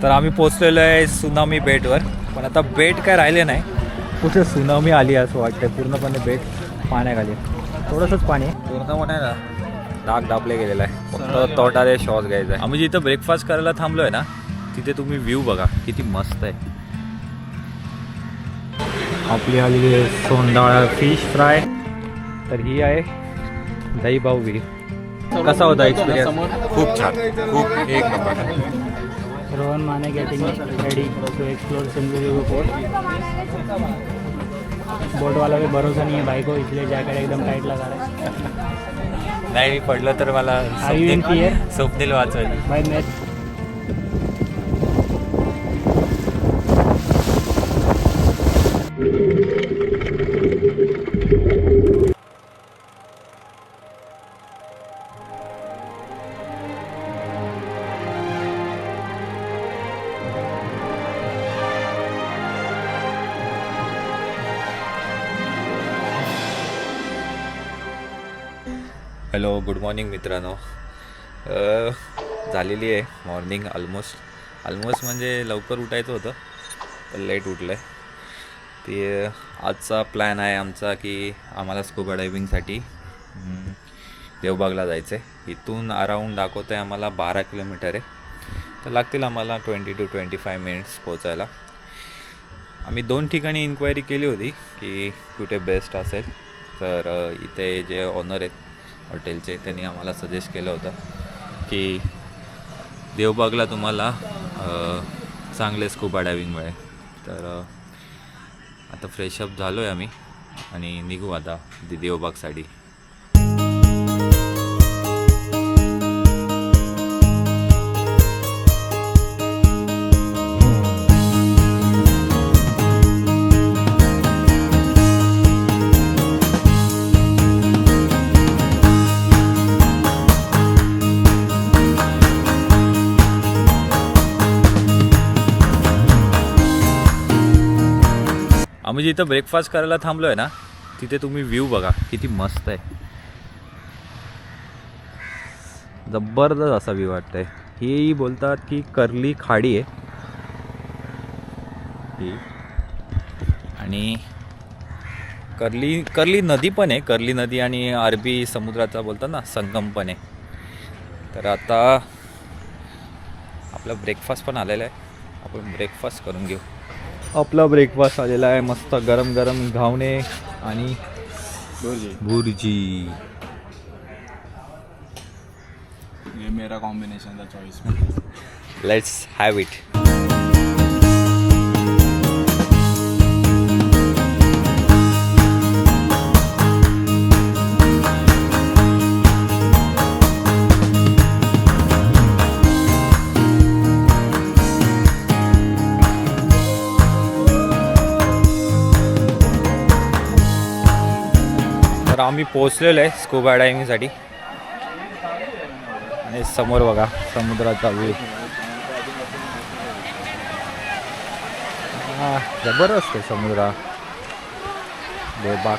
तर आम्ही पोचलेलो आहे सुनामी बेटवर, पण आता बेट काय राहिले नाही, कुठे सुनामी आली असं वाटतं. पूर्णपणे बेट पाण्याखाली, थोडंसंच पाणी आहे, पूर्णपणे ना डाग दाबले गेलेला आहे. फक्त तोटाले शॉस घ्यायचा आहे. आम्ही जिथं ब्रेकफास्ट करायला थांबलो आहे ना, तिथे तुम्ही व्ह्यू बघा किती मस्त आहे. आपली आलेली आहे सोंडाळा फिश फ्राय. तर ही आहे दही भाऊगिरी. कसा होता एक्सपिरियन्स? खूप छान, खूप एक number. Rohan Mane getting ready to explore Sindhudurg port. Boat वाला भी भरोसा नहीं है भाई को, इसलिए जैकेट एकदम टाइट लगा रहा है. नाही पडलं तर मला स्वप्नील वाचवेल भाई मैं हॅलो, गुड मॉर्निंग मित्रांनो. झालेली आहे मॉर्निंग ऑलमोस्ट म्हणजे लवकर उठायचं होतं, पण लेट उठलं आहे. ते आजचा प्लॅन आहे आमचा की आम्हाला स्कुबा डायविंगसाठी देवबागला जायचं आहे. इथून अराऊंड दाखवतं आहे आम्हाला 12 किलोमीटर आहे, तर लागतील आम्हाला 20 to 25 मिनिट्स पोचायला. आम्ही 2 ठिकाणी इन्क्वायरी केली होती की कुठे बेस्ट असेल, तर इथे जे ऑनर आहेत हॉटेलचे त्यांनी आम्हाला सजेस्ट केलं होतं की देवबागला तुम्हाला चांगले स्कुबा डायविंग मिळेल. तर आता फ्रेशअप झालो आहे आम्ही आणि निघू आता देवबागसाठी. आम्ही जिथं ब्रेकफास्ट करायला थांबलो आहे ना, तिथे तुम्ही व्ह्यू बघा किती मस्त आहे. जबरदस्त असा व्ह्यू वाटतंय. ही बोलतात की कर्ली खाडी आहे ही, आणि कर्ली नदी पण आहे. कर्ली नदी आणि अरबी समुद्राचा बोलतात ना संगम पण आहे. तर आता आपला ब्रेकफास्ट पण आलेला आहे, आपण ब्रेकफास्ट करून घेऊ. आपला ब्रेकफास्ट आलेला आहे, मस्त गरम गरम घावणे आणि भुर्जी. ये मेरा कॉम्बिनेशन था चॉइस. Let's have it. तर आम्ही पोचलेलो आहे स्कुबा डायविंगसाठी आणि समोर बघा समुद्राचा व्ह्यू. जबरदस्त आहे समुद्र देवबाग.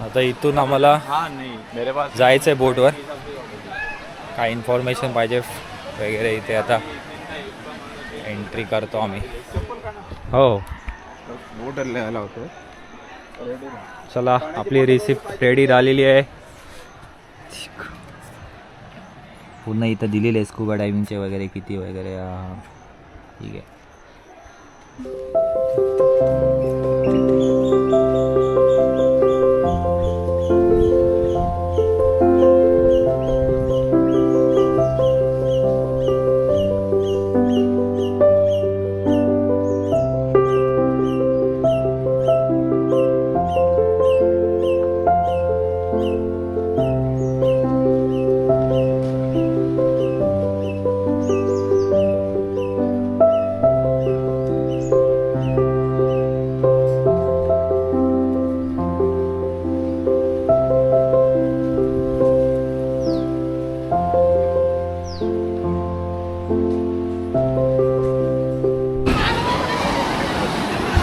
आता इथून आम्हाला जायचं आहे बोटवर. काय इन्फॉर्मेशन पाहिजे वगैरे इथे आता एंट्री करतो आम्ही. हो, बोट आला होतो. चला, आपली रिसिप्ट रेडी झालेली आहे. पुन्हा इथं दिलेले आहे स्कुबा डायविंगचे वगैरे किती वगैरे. ठीक आहे.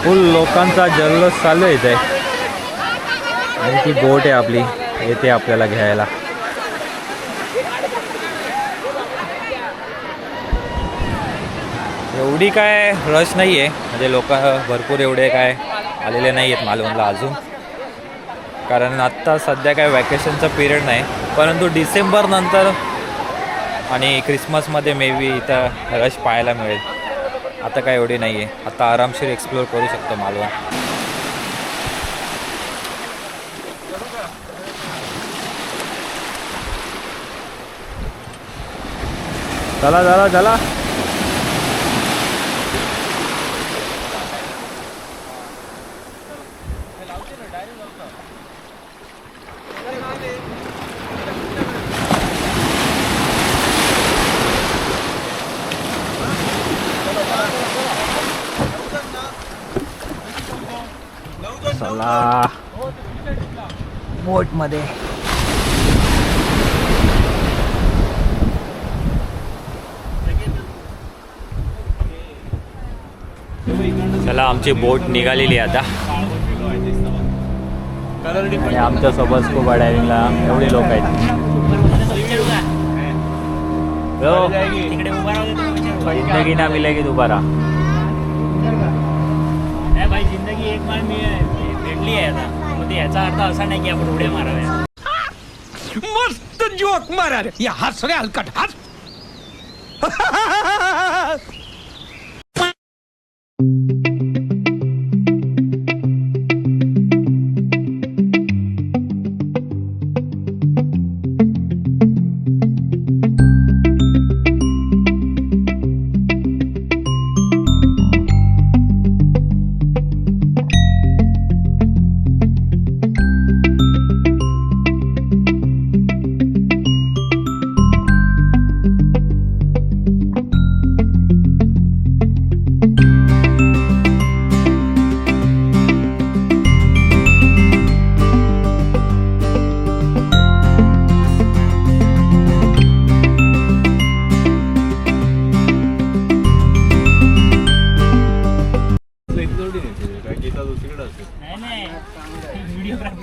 फुल लोकांचा जल्लोष चालू आहे इथे आणि ती बोट आहे आपली येते आपल्याला घ्यायला. एवढी काय रश नाही आहे, म्हणजे लोक भरपूर एवढे काय आलेले नाही आहेत मालवणला अजून, कारण आत्ता सध्या काय वॅकेशनचा पिरियड नाही. परंतु डिसेंबर नंतर आणि क्रिसमसमध्ये मे बी इथं रश पाहायला मिळेल. आता काय एवढी नाही आहे, आता आरामशीर एक्सप्लोअर करू शकतो मालवण. चला चला चला. चला बोटमध्ये. चला आमची बोट निघालेली आहे आता, आणि आमच्यासोबत स्कुबा डायव्हिंगला एवढे लोक आहेत. जिंदगी ना मिलेगी दोबारा. भाई जिंदगी एक बार भेटली आहे आता, मग याचा अर्थ असा नाही की आपण उड्या माराव्या. मस्त जोक मारा रे, या हस रे हलकट हस.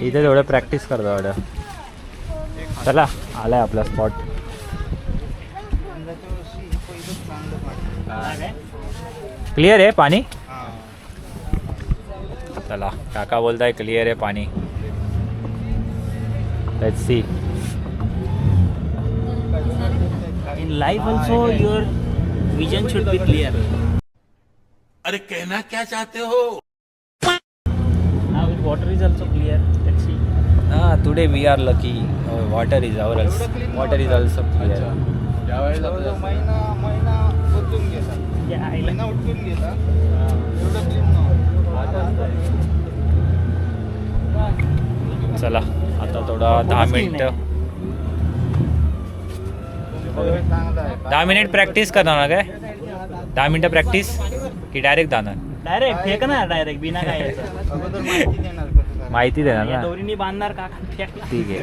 इथे तेवढं प्रॅक्टिस करतो वाटतं. चला आलाय आपला स्पॉट. क्लिअर आहे पाणी. चला काका बोलताय क्लिअर आहे पाणी. Let's see. In life also your vision should be clear. अरे कहना क्या चाहते हो? Now water is also clear. Let's see. Today we are lucky. Water is our water is also clear. चला आता थोडा 10 मिनिट प्रॅक्टिस करणार ना काय. 10 मिनिटं प्रॅक्टिस की डायरेक्ट जाणार. डायरेक्ट फेकणार डायरेक्ट बिना काय याचं. माहिती देणार ना. दोरीने बांधणार का फेकला. ठीक आहे.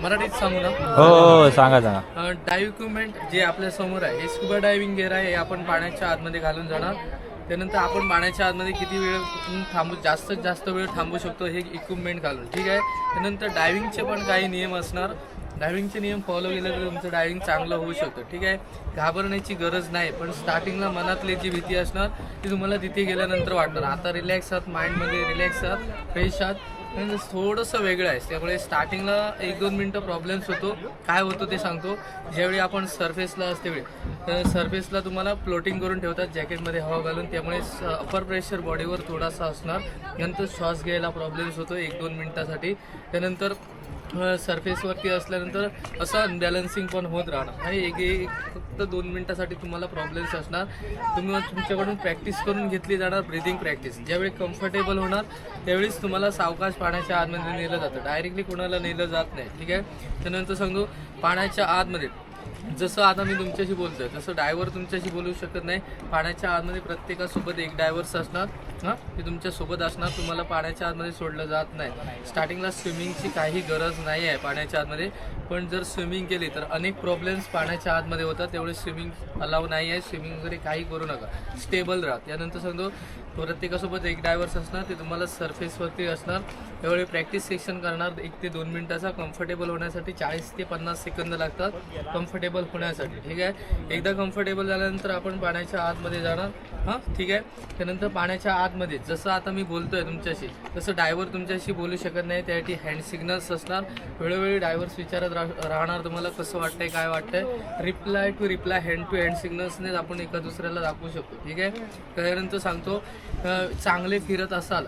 मराठीत सांगू ना. हो सांगा सांगा. डाईव्ह इक्विपमेंट जे आपल्या समोर आहे हे स्कुबा डायव्हिंग गेअर आहे. हे आपण पाण्याच्या आतमध्ये घालून जाणार. त्यानंतर आपण पाण्याच्या आतमध्ये किती वेळ जास्तीत जास्त वेळ थांबू शकतो हे इक्विपमेंट घालून. ठीक आहे. त्यानंतर डायव्हिंगचे पण काही नियम असणार. डायव्हिंगचे नियम फॉलो केले तर तुमचं डायव्हिंग चांगलं होऊ शकतं. ठीक आहे. घाबरण्याची गरज नाही, पण स्टार्टिंगला मनातली जी भीती असणार ती तुम्हाला तिथे गेल्यानंतर वाटणार. आता रिलॅक्स आहात, माइंडमध्ये रिलॅक्स आहात, फ्रेश आहात, म्हणजे थोडंसं वेगळं आहे. त्यामुळे स्टार्टिंगला 1-2 मिनटं प्रॉब्लेम्स होतो. काय होतो ते सांगतो. ज्यावेळी आपण सरफेसला असते वेळी सरफेसला तुम्हाला फ्लोटिंग करून ठेवतात जॅकेटमध्ये हवा घालून, त्यामुळे अपर प्रेशर बॉडीवर थोडासा असणार. नंतर श्वास घ्यायला प्रॉब्लेम्स होतो 1-2 मिनटासाठी. त्यानंतर सरफेसवरती असल्यानंतर असं अनबॅलन्सिंग पण होत राहणार. एक फक्त 2 मिनटासाठी तुम्हाला प्रॉब्लेम्स असणार. तुमच्याकडून प्रॅक्टिस करून घेतली जाणार ब्रिदिंग प्रॅक्टिस. ज्यावेळी कम्फर्टेबल होणार त्यावेळीच तुम्हाला सावकाश पाण्याच्या आतमध्ये नेलं जातं. डायरेक्टली कोणाला नेलं जात नाही. ठीक आहे. त्यानंतर सांगतो पाण्याच्या आतमध्ये जसं आता मी तुमच्याशी बोलतोय तसं डायव्हर तुमच्याशी बोलू शकत नाही. पाण्याच्या आतमध्ये प्रत्येकासोबत एक डायव्हर्स असणार. हां ती तुमच्यासोबत असणार, तुम्हाला पाण्याच्या आतमध्ये सोडलं जात नाही. स्टार्टिंगला स्विमिंगची काही गरज नाही आहे पाण्याच्या आतमध्ये, पण जर स्विमिंग केली तर अनेक प्रॉब्लेम्स पाण्याच्या आतमध्ये होतात. त्यामुळे स्विमिंग अलाव नाही आहे. स्विमिंग वगैरे काही करू नका, स्टेबल राहा. त्यानंतर सांगतो प्रत्येकासोबत एक डायव्हर्स असणार, ते तुम्हाला सरफेसवरती असणार. त्यावेळी प्रॅक्टिस सेक्शन करणार 1 ते 2 मिनिटाचा. कम्फर्टेबल होण्यासाठी 40 ते 50 सेकंद लागतात कम्फर्टेबल होण्यासाठी. ठीक आहे, एकदा कम्फर्टेबल झाल्यानंतर आपण पाण्याच्या आतमध्ये जाणार. हां ठीक आहे, त्यानंतर पाण्याच्या आतमध्ये जसं आता मी बोलतोय तुमच्याशी तसं डायव्हर तुमच्याशी बोलू शकत नाही. त्यासाठी हँड सिग्नल्स असणार. वेळोवेळी डायव्हर्स विचारत राहणार तुम्हाला कसं वाटतंय काय वाटतंय. Reply to reply hand to hand सिग्नल्सने आपण एका दुसऱ्याला दाखवू शकतो. ठीक आहे, त्यानंतर सांगतो चांगले फिरत असाल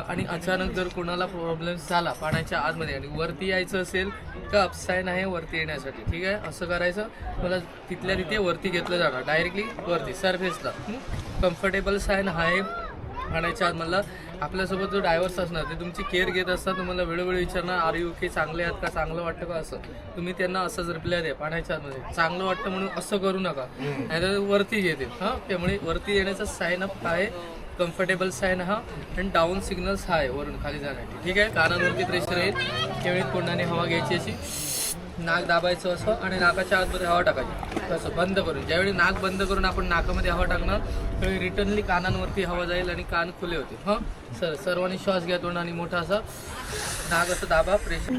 आणि अचानक जर कोणाला प्रॉब्लेम्स झाला पाण्याच्या आतमध्ये आणि वरती यायचं असेल तर अपसाईन आहे वरती येण्यासाठी. ठीक आहे, असं करायचं. मला तिथल्या तिथे वरती घेतलं जाणार डायरेक्टली वरती सरफेसला. कम्फर्टेबल साईन आहे पाण्याच्या आतमधला. आपल्यासोबत जो डायव्हर्स असणार ते तुमची केअर घेत असतात. तुम्हाला वेळोवेळी विचारणार आर यू ओके, चांगले आहात का, चांगलं वाटतं का, असं तुम्ही त्यांना असंच रिप्लाय द्या पाण्याच्या आतमध्ये. चांगलं वाटतं म्हणून असं करू नका, नाहीतर वरती घेतील. हां त्यामुळे वरती येण्याचा साईन अप आहे, कम्फर्टेबल साईन हा, आणि डाऊन सिग्नल्स हा आहे वरून खाली जाण्यासाठी. ठीक आहे, कानांवरती प्रेशर येईल. त्यावेळी तोंडाने हवा घ्यायची अशी, नाक दाबायचं असं आणि नाकाच्या आतमध्ये हवा टाकायची तसं बंद करून. ज्यावेळी नाक बंद करून आपण नाकामध्ये हवा टाकणार त्यावेळी रिटर्नली कानांवरती हवा जाईल आणि कान खुले होते. हां सर्वांनी श्वास घ्या तोंडाने मोठा असा, नाक असं दाबा, प्रेशर.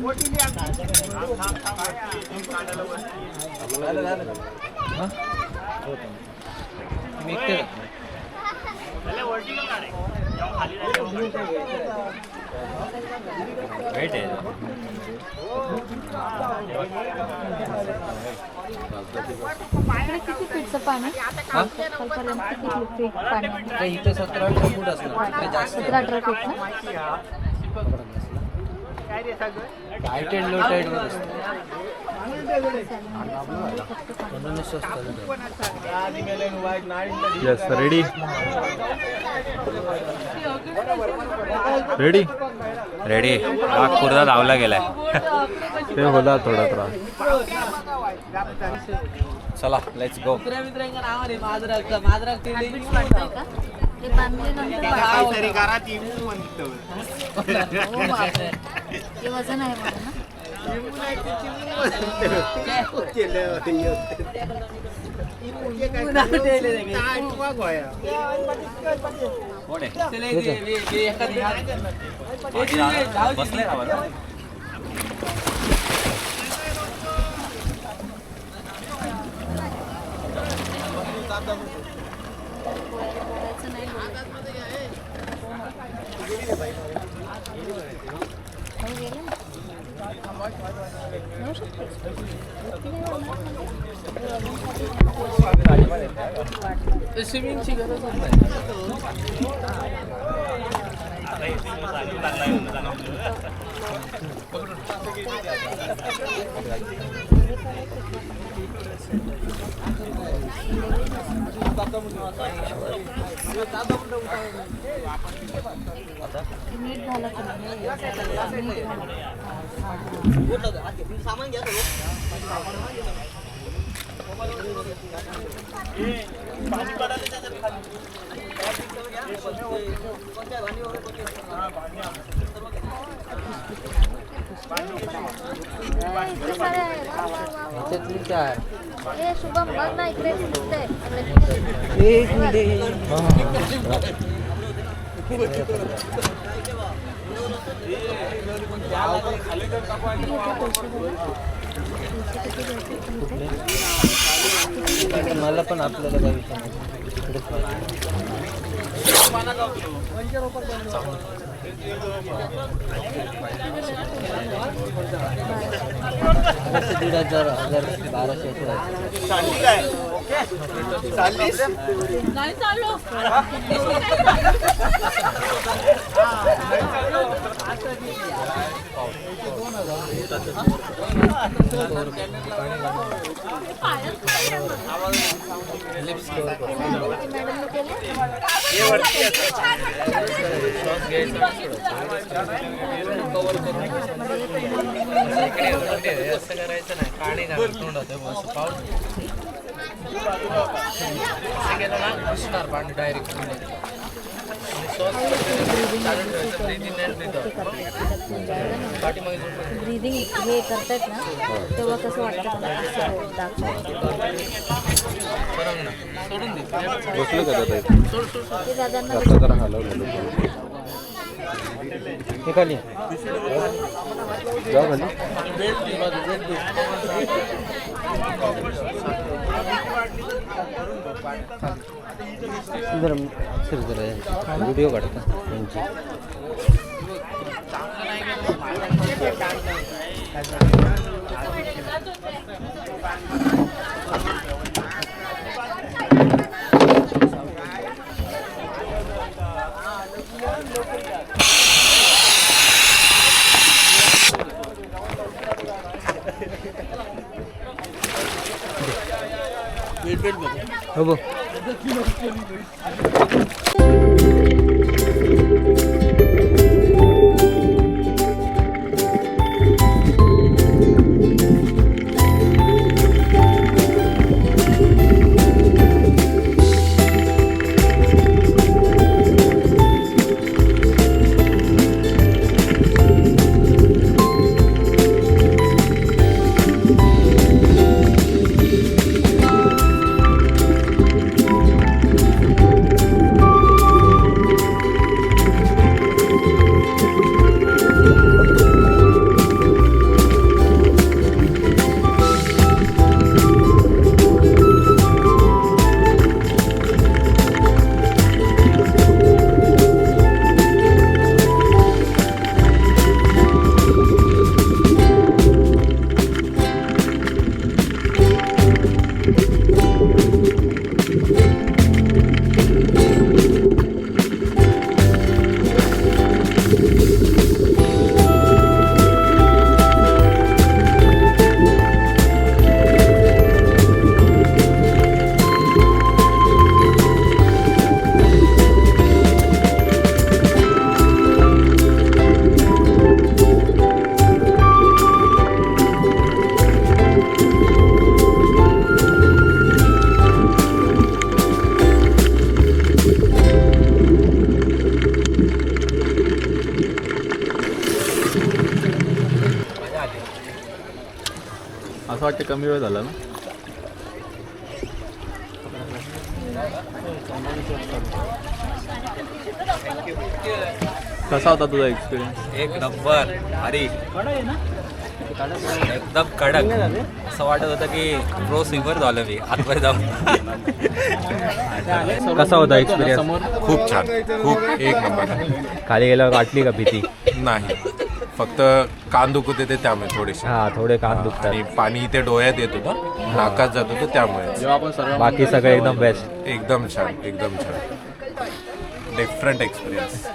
राईट आहे. किती फीटचं पाणी खालपर्यंत किती फीट पाणी? इथे 17-18 फूट असणार. 17-18 फीट ना? टाईट अँड लो टाईट वर असतं. Yes ready ready ready. आग पुरता धावला गेलाय. ते होला थोडा त्रास. चला लेट्स गो. पडतंय का? ते बांधल्यानंतर काहीतरी करा ती हो बापरे. ते वजन आहे मला ना. बसले स्विमिंगची गरज नीट झालं की नाही? सामान घ्या इतके सारे आहे. वा, वा, वा, वा. ए शुभम बघ ना इकडे दिसतंय. मला पण आपल्याला काही दीड हजार 1200 नाही चालू. असं करायचं नाही. पाणी घालून तोंडात असं पाऊस असं गेलं ना घुसणार पाणी डायरेक्ट. ब्रीदिंग हे करतात ना तेव्हा कसं वाटतं तुला असं दाखव बसलं का दादा ते दादांना आता जरा हलवलं हे खाली जा खाली जरा सर जरा व्हिडिओ काढता त्यांची हो बघ असं वाटतं कमी वेळ झाला ना कसा होता तुझा एक्सपिरियन्स एक नंबर भारी एकदम कडक असं वाटत होतं की प्रो स्विमर झालं मी आतमध्ये जाऊन. कसा होता एक्सपिरियन्स? खूप छान, खूप एक नंबर. खाली गेल्यावर वाटली का भीती? नाही, फक्त कान दुखत होते त्यामुळे थोडेसे. हा, थोडे कान दुखतात आणि पाणी इथे डोळ्यात येत होतं, नाकात जात होतं त्यामुळे. जेव्हा आपण सर्व बाकी सगळं एकदम बेस्ट. एकदम छान, एकदम छान. Different experience,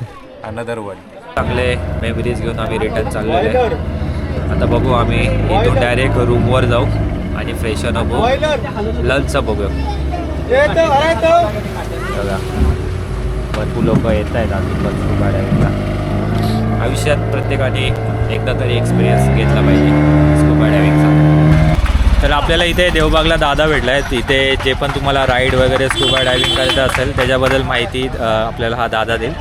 another one. चांगले मेमरीज घेऊन आम्ही रिटर्न चाललेलो आहे. आता बघू आम्ही इथून डायरेक्ट रूमवर जाऊ आणि फ्रेशन अप होऊ, लंचचं बघू. बघा भरपूर लोक येत आहेत आम्ही पण स्कुबा डायव्हिंगला. आयुष्यात प्रत्येकाने एकदा तरी एक्सपिरियन्स घेतला पाहिजे स्कुबा डायव्हिंगचा. तर आपल्याला इथे देवबागला दादा भेटला आहे. इथे जे पण तुम्हाला राईड वगैरे स्कुबा डायव्हिंग करायचं असेल त्याच्याबद्दल माहिती आपल्याला हा दादा देईल.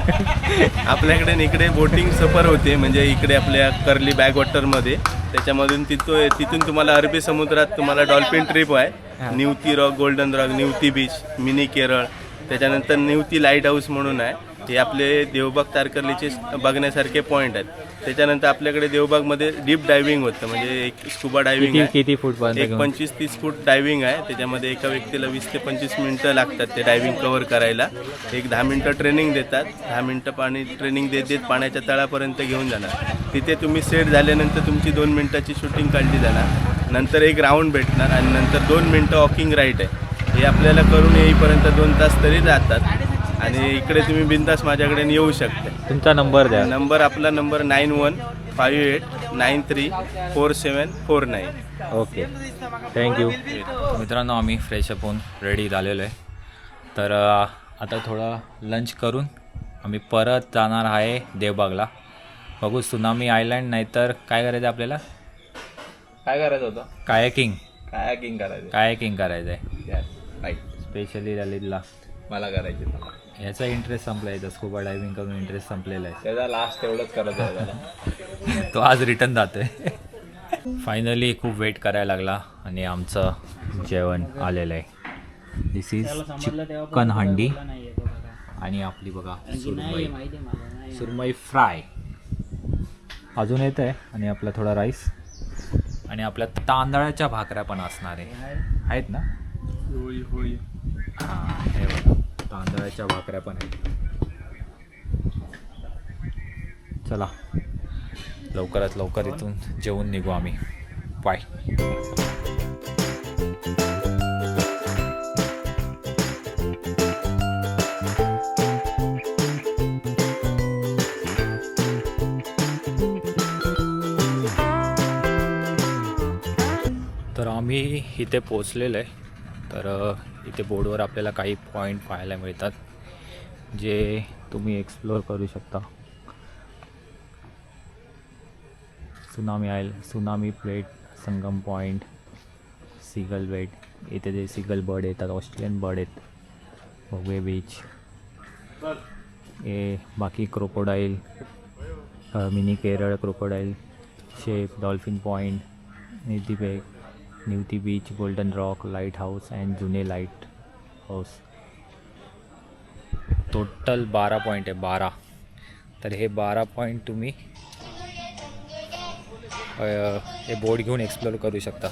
आपल्याकडे इकडे बोटिंग सफर होते, म्हणजे इकडे आपल्या कर्ली बॅकवॉटरमध्ये. त्याच्यामधून तिथून तुम्हाला अरबी समुद्रात तुम्हाला डॉल्फिन ट्रिप आहे. Nivati rock, golden rock, Nivati beach, mini Kerala. त्याच्यानंतर निवती लाईट हाऊस म्हणून आहे. हे आपले देवबाग तारकर्लीचे बघण्यासारखे पॉईंट आहेत. त्याच्यानंतर आपल्याकडे देवबागमध्ये डीप डायव्हिंग होतं, म्हणजे एक स्कुबा डायव्हिंग आहे. किती फूट? एक 25-30 फूट डायव्हिंग आहे. त्याच्यामध्ये एका व्यक्तीला 20 ते 25 मिनटं लागतात ते डायव्हिंग कव्हर करायला. एक 10 मिनटं ट्रेनिंग देतात. 10 मिनटं पाणी ट्रेनिंग देत पाण्याच्या तळापर्यंत घेऊन जाणार. तिथे तुम्ही सेट झाल्यानंतर तुमची 2 मिनटाची शूटिंग काढली जाणार. नंतर एक राऊंड भेटणार आणि नंतर 2 मिनटं वॉकिंग राईट आहे. हे आपल्याला करून येईपर्यंत 2 तास तरी जातात. आणि इकडे तुम्ही बिनतास माझ्याकडे येऊ शकता. तुमचा नंबर द्या. आपला नंबर 9158934749. Okay, thank you. मित्रांनो, आम्ही फ्रेश अप होऊन रेडी झालेलो आहे. तर आता थोडा लंच करून आम्ही परत जाणार आहे देवबागला. बघू सुनामी आयलँड, नाहीतर काय करायचं आपल्याला? काय करायचं होतं? कायाकिंग कायाकिंग करायचं. कायाकिंग करायचं आहे राईट. स्पेशली ललितला. मला करायचे. याचा इंटरेस्ट संपला आहे, स्कुबा डायव्हिंग करून इंटरेस्ट संपलेला आहे. त्याचा लास्ट तेवढंच करत आहे त्याला. तो आज रिटर्न जातोय. फायनली खूप वेट करायला लागला आणि आमचं जेवण आलेलं आहे. दिस इज चिकन हंडी आणि आपली बघा सुरमई, सुरमई फ्राय अजून येत आहे आणि आपला थोडा राईस आणि आपल्या तांदळाच्या भाकऱ्या पण असणार आहे, आहेत ना? हां, हे बघा तांदळाच्या भाकऱ्या पण आहेत. चला लवकरात लवकर इथून जेवून निघू आम्ही. बाय. तर आम्ही इथे पोचलेलो आहे. तर इथे बोर्डवर आपल्याला काही पॉईंट पाहायला मिळतात जे तुम्ही एक्सप्लोअर करू शकता. Tsunami isle, tsunami plate, Sangam point, seagull बेट. इथे जे सीगल बर्ड येतात, ऑस्ट्रेलियन बर्ड आहेत, भोगवे बीच, हे बाकी crocodile, mini Kerala crocodile, shape, dolphin point, Nivati beach, golden rock, lighthouse and जुने लाईट हाऊस. टोटल 12 पॉईंट आहे, 12. तर हे 12 पॉईंट तुम्ही हे बोट घेऊन एक्सप्लोअर करू शकता.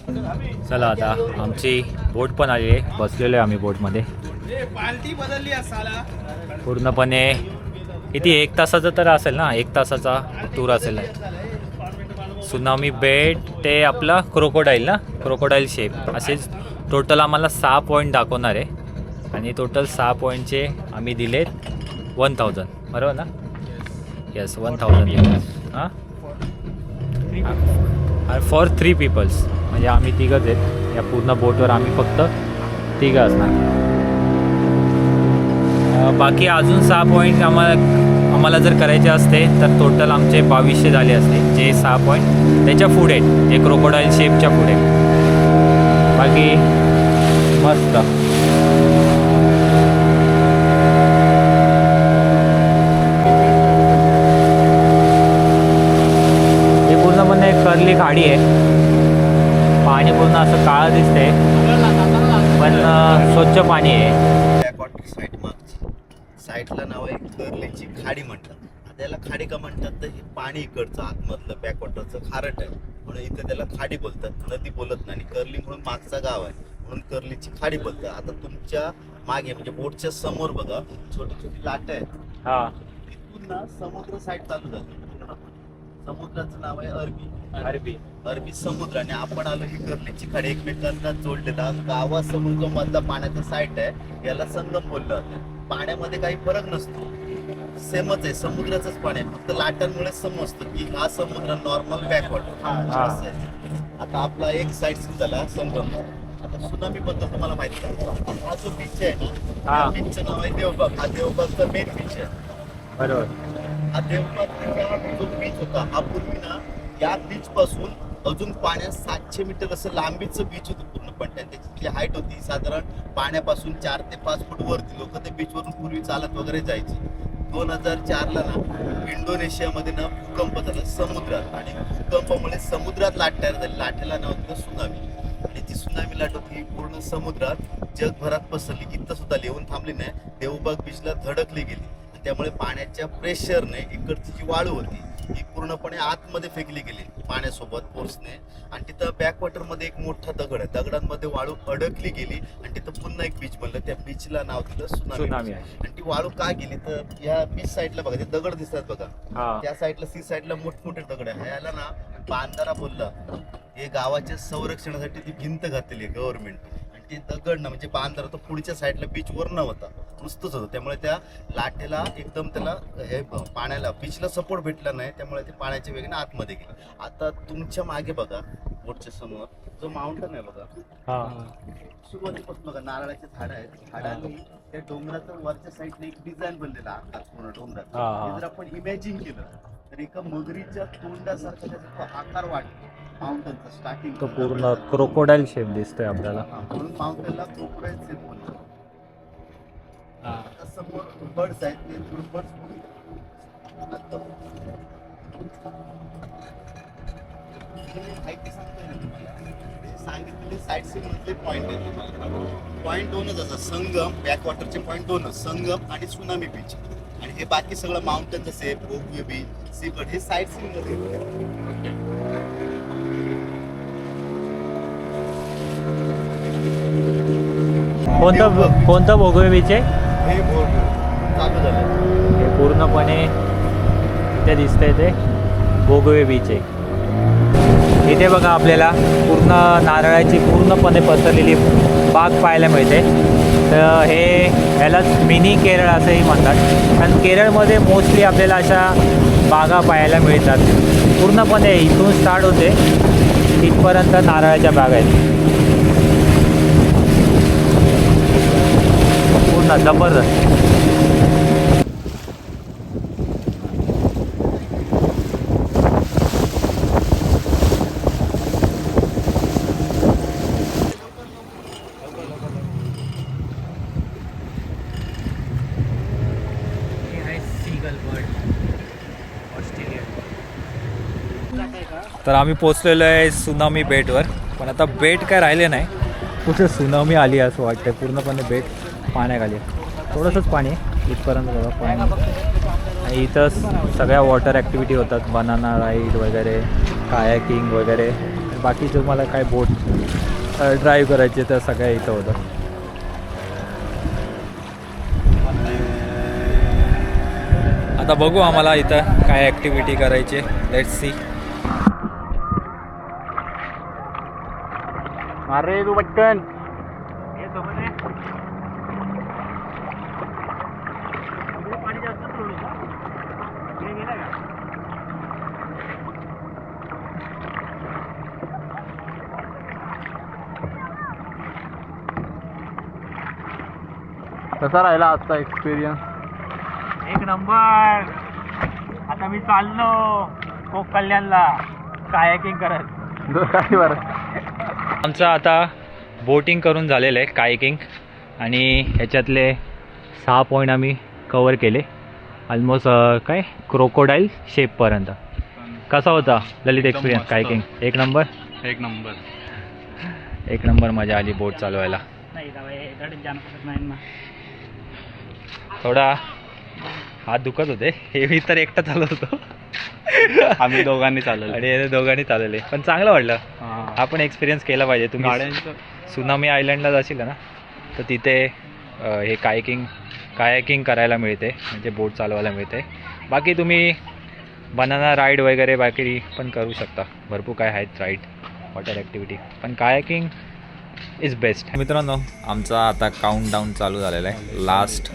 चला आता आमची बोट पण आली आहे, बसलेलो आहे आम्ही बोटमध्ये. पूर्णपणे किती 1 तासाचं तर असेल ना, 1 तासाचा टूर असेल. सुनामी बेट ते आपला क्रोकोडाईल ना, क्रोकोडाईल शेप, असेच टोटल आम्हाला 6 पॉईंट दाखवणार आहे आणि टोटल 6 पॉईंटचे आम्ही दिलेत 1000, बरोबर ना? येस, 1000. हां, फॉर 3 पीपल्स, म्हणजे आम्ही 3घच आहेत या पूर्ण बोटवर, आम्ही फक्त 3 असणार. बाकी अजून 6 पॉईंट आम्हाला जर करायचे असते तर टोटल आमचे 2200 झाले असते. जे 6 पॉईंट त्याच्या पुढे आहेत, ते क्रोकोडाईल शेपच्या पुढे. बाकी मस्त. हे पूर्णपणे कर्ली खाडी आहे, पाणी पूर्ण असं काळं दिसतंय पण स्वच्छ पाणी आहे. बॅकवॉटर साईट मागची साईटला नाव आहे कर्लीची खाडी म्हणतात. त्याला खाडी का म्हणतात तर हे पाणी इकडचं आतमधलं बॅकवॉटरचं खारट आहे म्हणून इथे त्याला खाडी बोलतात, नदी बोलत नाही. कर्ली म्हणून मागचा गाव आहे म्हणून कर्लीची खाडी बोलतात. आता तुमच्या मागे म्हणजे बोटच्या समोर बघा छोटी छोटी लाट आहेत. तिथून ना समुद्र साईड चालू जाते. समुद्राचं नाव आहे अरबी समुद्र आणि आपण आलो ही कर्लीची खाडी. एकमेकांना जोडलेला गावा समुद्र मधला पाण्याचा साईट आहे, याला संगम बोललं जातं. पाण्यामध्ये काही फरक नसतो, सेमच आहे, समुद्राचंच पाणी आहे, फक्त लाटांमुळे समजतं की हा समुद्र नॉर्मल बॅकवॉटर. आता आपला एक साईड झाला संगम. आता सुनामी बद्दल तुम्हाला माहिती आहे, हा जो बीच आहे ना, बीचचं नाव आहे देवबाग. हा देवबागचा मेन बीच आहे, बरोबर. हा देवबागचा जो बीच होता हा पूर्वी ना या बीच पासून अजून पाण्यात 700 मीटर असं लांबीचं बीच होतं पूर्णपणे. त्याची जी हाईट होती साधारण पाण्यापासून 4 ते 5 फूट वरती. लोक ते बीचवरून पूर्वी चालत वगैरे जायचे. 2004ला ना इंडोनेशियामध्ये ना भूकंप झाला समुद्रात आणि भूकंपामुळे समुद्रात लाट तयार झाली. लाटेला नाव होतं सुनामी आणि ती सुनामी लाट होती पूर्ण समुद्रात जगभरात पसरली. इथं सुद्धा येऊन थांबली नाही, देवबाग बीचला धडकली गेली. त्यामुळे पाण्याच्या प्रेशरने इकडची जी वाळू होती ही पूर्णपणे आतमध्ये फेकली गेली पाण्यासोबत फोर्सने आणि तिथं बॅकवॉटरमध्ये एक मोठा दगड आहे, दगडांमध्ये वाळू अडकली गेली आणि तिथं पुन्हा एक बीच बनलं. त्या बीचला नाव दिलं सुनामी. आणि ती वाळू का गेली तर या बीच साईडला बघा ते दगड दिसतात बघा, त्या साईडला सी साईडला मोठमोठे दगड आहे. याला ना बांधारा बोलला. हे गावाच्या संरक्षणासाठी ती भिंत घातलेली आहे गव्हर्नमेंट. ते दगड ना म्हणजे बांधारा तो पुढच्या साईडला बीचवर नव्हता, नुसतंच होतं. त्यामुळे त्या लाटेला एकदम त्याला हे पाण्याला बीचला सपोर्ट भेटला नाही, त्यामुळे ते पाण्याच्या वेगाने आतमध्ये गेले. आता तुमच्या मागे बघा बोटच्या समोर जो माउंटन आहे बघा, सुरुवातीपासून बघा नारळाचे झाड आहेत. झाडांनी त्या डोंगराचं वरच्या साईडने एक डिझाईन बनलेला आकार पूर्ण डोंगराचा. जर आपण इमॅजिन केलं तर एका मगरीच्या तोंडासारखा त्याचा आकार वाटतो. माउंटनचा स्टार्टिंग तो पूर्ण क्रोकोडाईल शेप दिसतोय आपल्याला, म्हणून माउंटनला क्रोकोडाईल शेप बोलतात. आता समोर बर्ड्स आहेत ते बर्ड्स सांगितलेले साईड सीन मधले पॉईंट आहेत पॉईंट दोनच असतात, संगम बॅकवॉटरचे पॉईंट दोनच, संगम आणि सुनामी बीच. आणि हे बाकी सगळं माउंटन जसे बोगवे बीच, सीबर्ड हे साईड सीन मध्ये कोणतं भोगवे बीच आहे? हे बोर्ड चालू झालं. हे पूर्णपणे इथे दिसतंय ते भोगवे बीच आहे. इथे बघा आपल्याला पूर्ण नारळाची पूर्णपणे पसरलेली बाग पाहायला मिळते. तर ह्याला मिनी केरळ असंही म्हणतात, कारण केरळमध्ये मोस्टली आपल्याला अशा बागा पाहायला मिळतात. पूर्णपणे इथून स्टार्ट होते तिथपर्यंत नारळाच्या बागा आहेत. पूर्ण जबरदस्त. तर आम्ही पोचलेलो आहे सुनामी बेटवर, पण आता बेट काय राहिले नाही, कुठे सुनामी आली असं वाटतं. पूर्णपणे बेट पाण्याखाली आहे. थोडंसंच पाणी आहे इथपर्यंत बघा पाणी. आणि इथंच सगळ्या वॉटर ॲक्टिव्हिटी होतात, बनाना राईड वगैरे, कायाकिंग वगैरे. बाकी जो मला काय बोट ड्राईव्ह करायचे तर सगळ्या इथं होतं. आता बघू आम्हाला इथं काय ॲक्टिव्हिटी करायची. Let's see. अरे तू पटकन कसा राहिला आजचा एक्सपिरियन्स? एक नंबर. आता मी चाललो कोक कल्याणला कायाकिंग करत. आमचं आता बोटिंग करून झालेलं आहे, कायाकिंग, आणि ह्याच्यातले 6 पॉईंट आम्ही कवर केले ऑलमोस्ट. काय क्रोकोडाईल शेपपर्यंत. कसा होता ललित एक्सपिरियन्स कायाकिंग? एक नंबर. एक नंबर मजा आली बोट चालवायला. थोडा हात दुखत होते, हे मी तर एकटा चालवत होतो. आम्ही दोघांनी चालवलं आणि हे दोघांनी चालवले, पण चांगलं वाटलं. आपण एक्सपिरियन्स केला पाहिजे. तुम्ही सुनामी आयलंडला जाशील ना, तर तिथे हे कायाकिंग करायला मिळते, म्हणजे बोट चालवायला मिळते. बाकी तुम्ही बनाना राईड वगैरे बाकी पण करू शकता. भरपूर काय आहेत राईड, वॉटर ॲक्टिव्हिटी, पण कायाकिंग इज बेस्ट. मित्रांनो, आमचा आता काउंटडाऊन चालू झालेला आहे. लास्ट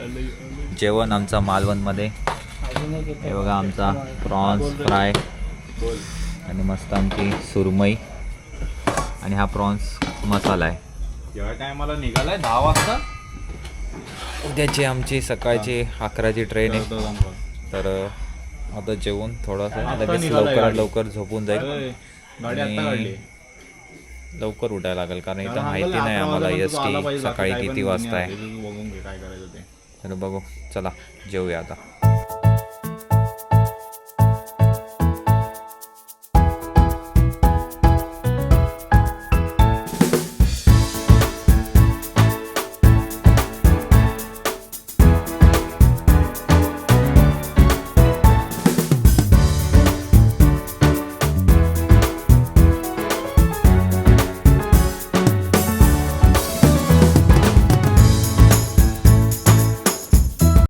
जेवण आमचा मालवणमध्ये. हे बघा आमचा प्रॉन्स फ्राय आणि मस्त आमची सुरमई, आणि हा प्रॉन्स मसाला आहे. जेव्हा टायमाला निघालाय 10 वाजता. उद्याची आमची सकाळची 11ची ट्रेन आहे. तर आता जेवून थोडंसं लगेच लवकर झोपून जाईल. गाडी आता काढली. लवकर उठायला लागेल, कारण इथं माहिती नाही आम्हाला ST सकाळी किती वाजता आहे. बघून घे काय करायचं ते. तर बघू, चला जेवूया आता.